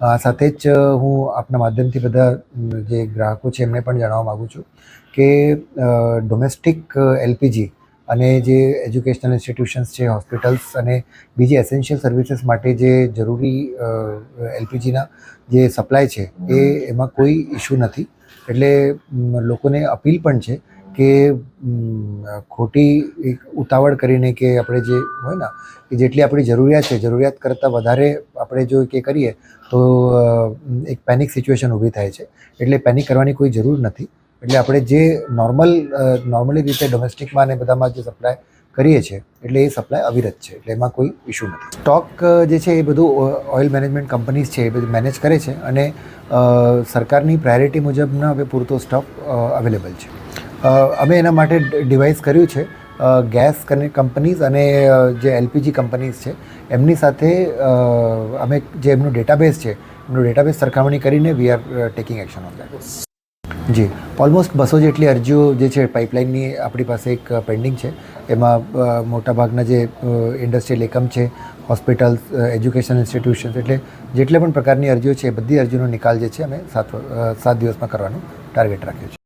સાથે જ હું આપના માધ્યમથી બધા જે ગ્રાહકો છે એમને પણ જણાવવા માગું છું કે ડોમેસ્ટિક એલપીજી અને જે એજ્યુકેશનલ ઇન્સ્ટિટ્યુશન્સ છે, હોસ્પિટલ્સ અને બીજી એસેન્શિયલ સર્વિસીસ માટે જે જરૂરી એલપીજીના જે સપ્લાય છે એમાં કોઈ ઇશ્યુ નથી. એટલે લોકોને અપીલ પણ છે કે ખોટી ઉતાવળ કરીને કે આપણે જે હોય ને કે જેટલી આપણી જરૂરિયાત છે જરૂરિયાત કરતાં વધારે આપણે જો કે કરીએ તો એક પેનિક સિચ્યુએશન ઊભી થાય છે. એટલે પેનિક કરવાની કોઈ જરૂર નથી. એટલે આપણે જે નોર્મલી રીતે ડોમેસ્ટિકમાં અને બધામાં જે સપ્લાય કરીએ છીએ એટલે એ સપ્લાય અવિરત છે. એટલે એમાં કોઈ ઇશ્યુ નથી. સ્ટોક જે છે એ બધું ઓઇલ મેનેજમેન્ટ કંપનીઝ છે એ બધું મેનેજ કરે છે અને સરકારની પ્રાયોરિટી મુજબના હવે પૂરતો સ્ટોક અવેલેબલ છે. અમે એના માટે ડિવાઇસ કર્યું છે. ગેસ કંપનીઝ અને જે એલપીજી કંપનીઝ છે એમની સાથે અમે જે એમનું ડેટાબેઝ છે એમનું ડેટાબેઝ સરખામણી કરીને we are taking action on that. જી, ઓલમોસ્ટ 200 જેટલી અરજીઓ જે છે પાઇપલાઇનની આપણી પાસે એક પેન્ડિંગ છે. એમાં મોટાભાગના જે ઇન્ડસ્ટ્રીયલ એકમ છે, હોસ્પિટલ્સ, એજ્યુકેશન ઇન્સ્ટિટ્યુશન્સ, એટલે જેટલે પણ પ્રકારની અરજીઓ છે એ બધી અરજીનો નિકાલ જે છે અમે 7 દિવસમાં કરવાનું ટાર્ગેટ રાખ્યો છે.